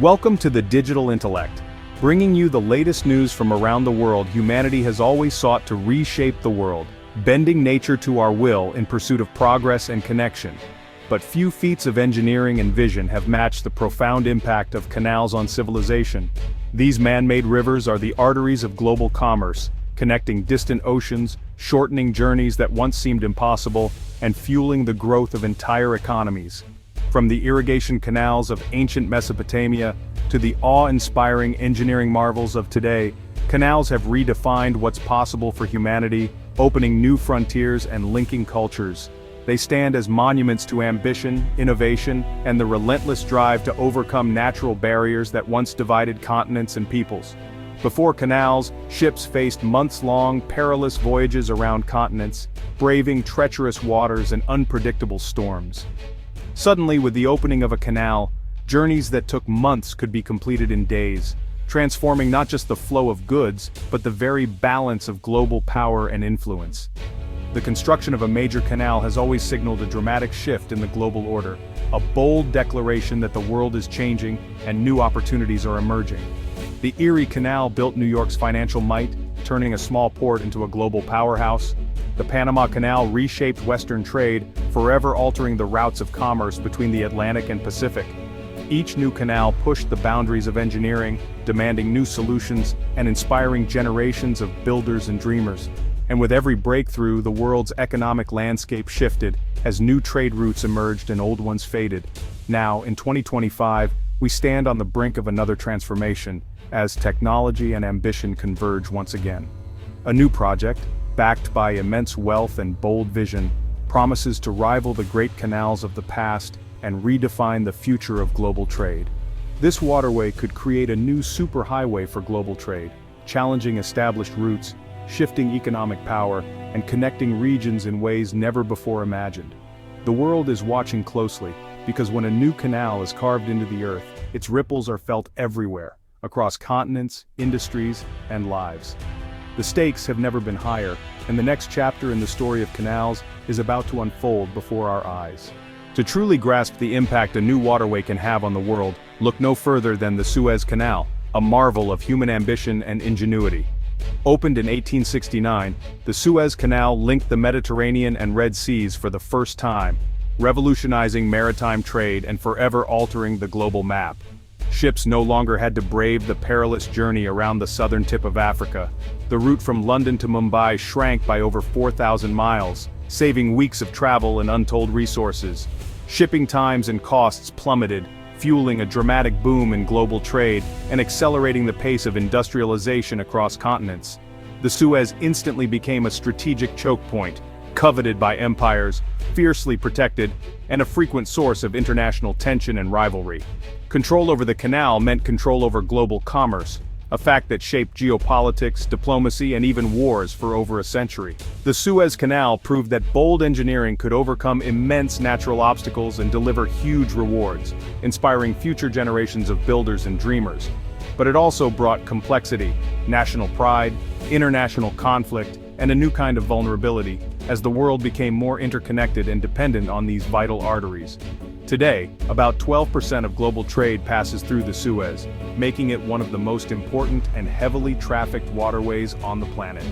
Welcome to the Digital Intellect. Bringing you the latest news from around the world. Humanity has always sought to reshape the world, bending nature to our will in pursuit of progress and connection. But few feats of engineering and vision have matched the profound impact of canals on civilization. These man-made rivers are the arteries of global commerce, connecting distant oceans, shortening journeys that once seemed impossible, and fueling the growth of entire economies. From the irrigation canals of ancient Mesopotamia to the awe-inspiring engineering marvels of today, canals have redefined what's possible for humanity, opening new frontiers and linking cultures. They stand as monuments to ambition, innovation, and the relentless drive to overcome natural barriers that once divided continents and peoples. Before canals, ships faced months-long, perilous voyages around continents, braving treacherous waters and unpredictable storms. Suddenly, with the opening of a canal, journeys that took months could be completed in days, transforming not just the flow of goods, but the very balance of global power and influence. The construction of a major canal has always signaled a dramatic shift in the global order, a bold declaration that the world is changing and new opportunities are emerging. The Erie Canal built New York's financial might, turning a small port into a global powerhouse. The Panama Canal reshaped Western trade, forever altering the routes of commerce between the Atlantic and Pacific. Each new canal pushed the boundaries of engineering, demanding new solutions and inspiring generations of builders and dreamers. And with every breakthrough, the world's economic landscape shifted, as new trade routes emerged and old ones faded. Now, in 2025, we stand on the brink of another transformation, as technology and ambition converge once again. A new project, backed by immense wealth and bold vision, promises to rival the great canals of the past and redefine the future of global trade. This waterway could create a new superhighway for global trade, challenging established routes, shifting economic power, and connecting regions in ways never before imagined. The world is watching closely, because when a new canal is carved into the earth, its ripples are felt everywhere, across continents, industries, and lives. The stakes have never been higher, and the next chapter in the story of canals is about to unfold before our eyes. To truly grasp the impact a new waterway can have on the world, look no further than the Suez Canal, a marvel of human ambition and ingenuity. Opened in 1869, the Suez Canal linked the Mediterranean and Red Seas for the first time, revolutionizing maritime trade and forever altering the global map. Ships no longer had to brave the perilous journey around the southern tip of Africa. The route from London to Mumbai shrank by over 4,000 miles, saving weeks of travel and untold resources. Shipping times and costs plummeted, fueling a dramatic boom in global trade and accelerating the pace of industrialization across continents. The Suez instantly became a strategic choke point, coveted by empires, fiercely protected, and a frequent source of international tension and rivalry. Control over the canal meant control over global commerce, a fact that shaped geopolitics, diplomacy, and even wars for over a century. The Suez Canal proved that bold engineering could overcome immense natural obstacles and deliver huge rewards, inspiring future generations of builders and dreamers. But it also brought complexity, national pride, international conflict, and a new kind of vulnerability, as the world became more interconnected and dependent on these vital arteries. Today, about 12% of global trade passes through the Suez, making it one of the most important and heavily trafficked waterways on the planet.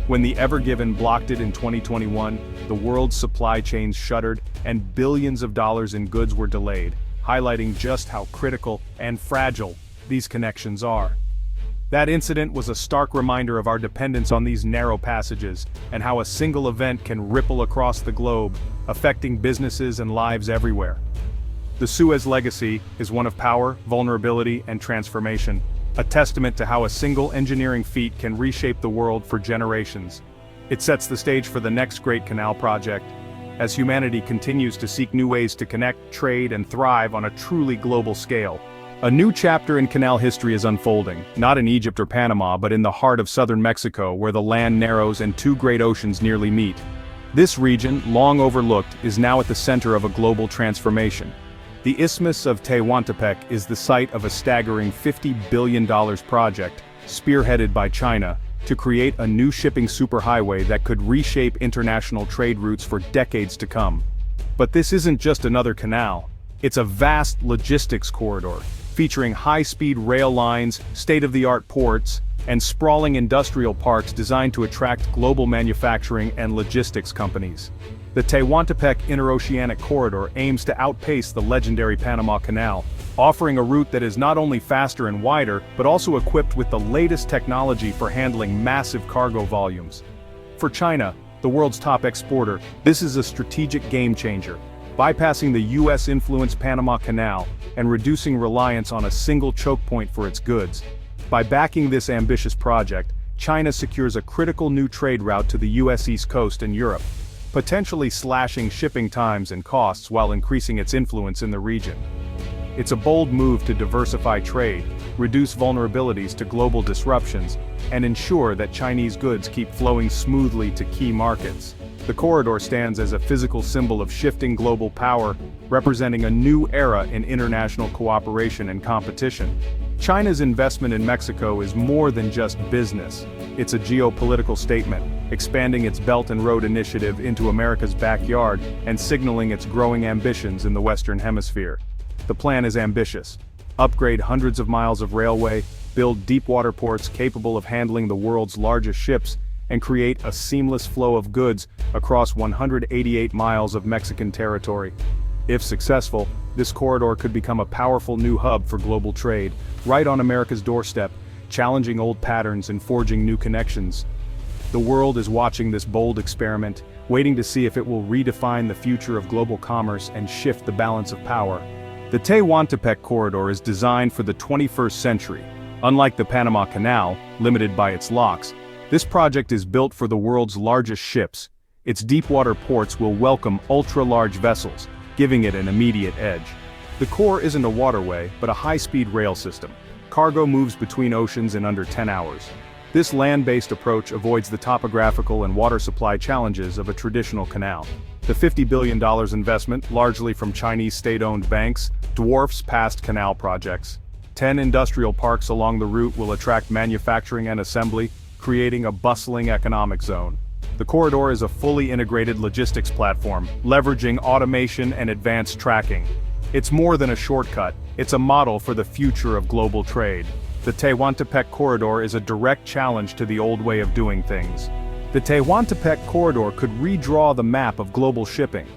When the Ever Given blocked it in 2021, the world's supply chains shuttered and billions of dollars in goods were delayed, highlighting just how critical and fragile these connections are. That incident was a stark reminder of our dependence on these narrow passages, and how a single event can ripple across the globe, affecting businesses and lives everywhere. The Suez legacy is one of power, vulnerability, and transformation, a testament to how a single engineering feat can reshape the world for generations. It sets the stage for the next great canal project, as humanity continues to seek new ways to connect, trade, and thrive on a truly global scale. A new chapter in canal history is unfolding, not in Egypt or Panama, but in the heart of southern Mexico, where the land narrows and two great oceans nearly meet. This region, long overlooked, is now at the center of a global transformation. The Isthmus of Tehuantepec is the site of a staggering $50 billion project, spearheaded by China, to create a new shipping superhighway that could reshape international trade routes for decades to come. But this isn't just another canal. It's a vast logistics corridor, featuring high-speed rail lines, state-of-the-art ports, and sprawling industrial parks designed to attract global manufacturing and logistics companies. The Tehuantepec Interoceanic Corridor aims to outpace the legendary Panama Canal, offering a route that is not only faster and wider, but also equipped with the latest technology for handling massive cargo volumes. For China, the world's top exporter, this is a strategic game-changer, bypassing the US-influenced Panama Canal and reducing reliance on a single choke point for its goods. By backing this ambitious project, China secures a critical new trade route to the US East Coast and Europe, potentially slashing shipping times and costs while increasing its influence in the region. It's a bold move to diversify trade, reduce vulnerabilities to global disruptions, and ensure that Chinese goods keep flowing smoothly to key markets. The corridor stands as a physical symbol of shifting global power, representing a new era in international cooperation and competition. China's investment in Mexico is more than just business. It's a geopolitical statement, expanding its Belt and Road Initiative into America's backyard and signaling its growing ambitions in the Western Hemisphere. The plan is ambitious. Upgrade hundreds of miles of railway, build deep-water ports capable of handling the world's largest ships, and create a seamless flow of goods across 188 miles of Mexican territory. If successful, this corridor could become a powerful new hub for global trade, right on America's doorstep, challenging old patterns and forging new connections. The world is watching this bold experiment, waiting to see if it will redefine the future of global commerce and shift the balance of power. The Tehuantepec corridor is designed for the 21st century. Unlike the Panama Canal, limited by its locks, this project is built for the world's largest ships. Its deep-water ports will welcome ultra-large vessels, giving it an immediate edge. The core isn't a waterway, but a high-speed rail system. Cargo moves between oceans in under 10 hours. This land-based approach avoids the topographical and water supply challenges of a traditional canal. The $50 billion investment, largely from Chinese state-owned banks, dwarfs past canal projects. 10 industrial parks along the route will attract manufacturing and assembly, creating a bustling economic zone. The corridor is a fully integrated logistics platform, leveraging automation and advanced tracking. It's more than a shortcut, it's a model for the future of global trade. The Tehuantepec corridor is a direct challenge to the old way of doing things. The Tehuantepec corridor could redraw the map of global shipping.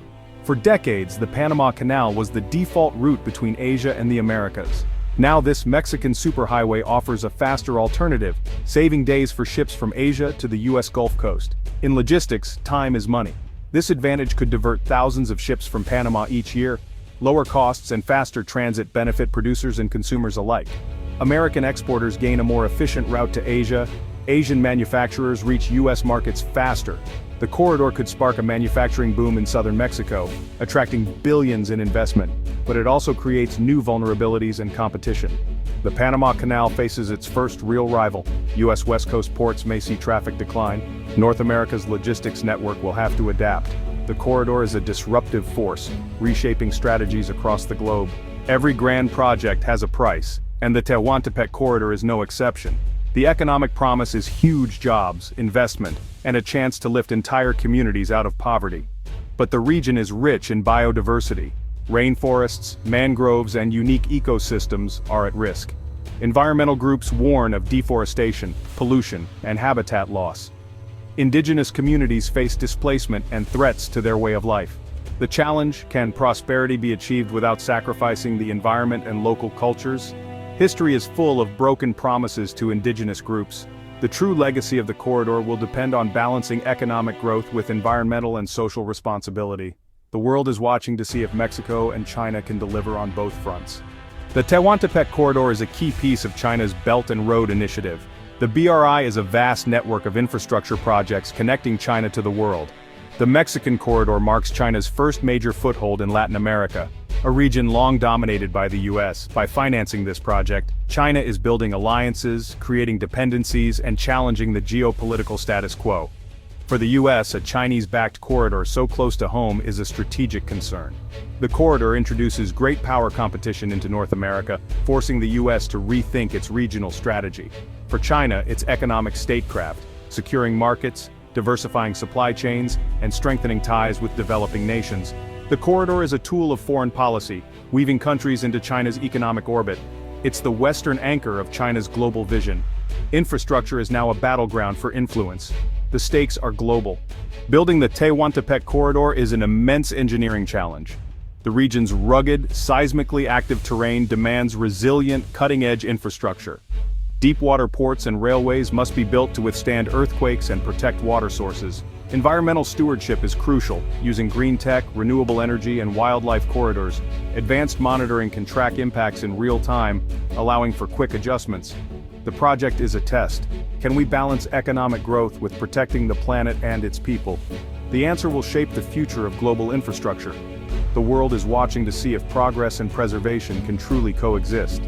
For decades, the Panama Canal was the default route between Asia and the Americas. Now this Mexican superhighway offers a faster alternative, saving days for ships from Asia to the US Gulf Coast. In logistics, time is money. This advantage could divert thousands of ships from Panama each year. Lower costs and faster transit benefit producers and consumers alike. American exporters gain a more efficient route to Asia. Asian manufacturers reach US markets faster. The corridor could spark a manufacturing boom in southern Mexico, attracting billions in investment, but it also creates new vulnerabilities and competition. The Panama Canal faces its first real rival. US West Coast ports may see traffic decline. North America's logistics network will have to adapt. The corridor is a disruptive force, reshaping strategies across the globe. Every grand project has a price, and the Tehuantepec corridor is no exception. The economic promise is huge jobs, investment, and a chance to lift entire communities out of poverty. But the region is rich in biodiversity. Rainforests, mangroves, and unique ecosystems are at risk. Environmental groups warn of deforestation, pollution, and habitat loss. Indigenous communities face displacement and threats to their way of life. The challenge: can prosperity be achieved without sacrificing the environment and local cultures? History is full of broken promises to indigenous groups. The true legacy of the corridor will depend on balancing economic growth with environmental and social responsibility. The world is watching to see if Mexico and China can deliver on both fronts. The Tehuantepec corridor is a key piece of China's Belt and Road Initiative. The BRI is a vast network of infrastructure projects connecting China to the world. The Mexican corridor marks China's first major foothold in Latin America, a region long dominated by the US. By financing this project, China is building alliances, creating dependencies, and challenging the geopolitical status quo. For the US, a Chinese-backed corridor so close to home is a strategic concern. The corridor introduces great power competition into North America, forcing the US to rethink its regional strategy. For China, it's economic statecraft, securing markets, diversifying supply chains, and strengthening ties with developing nations. The corridor is a tool of foreign policy, weaving countries into China's economic orbit. It's the western anchor of China's global vision. Infrastructure is now a battleground for influence. The stakes are global. Building the Tehuantepec corridor is an immense engineering challenge. The region's rugged, seismically active terrain demands resilient, cutting-edge infrastructure. Deep-water ports and railways must be built to withstand earthquakes and protect water sources. Environmental stewardship is crucial, using green tech, renewable energy, and wildlife corridors. Advanced monitoring can track impacts in real time, allowing for quick adjustments. The project is a test. Can we balance economic growth with protecting the planet and its people? The answer will shape the future of global infrastructure. The world is watching to see if progress and preservation can truly coexist.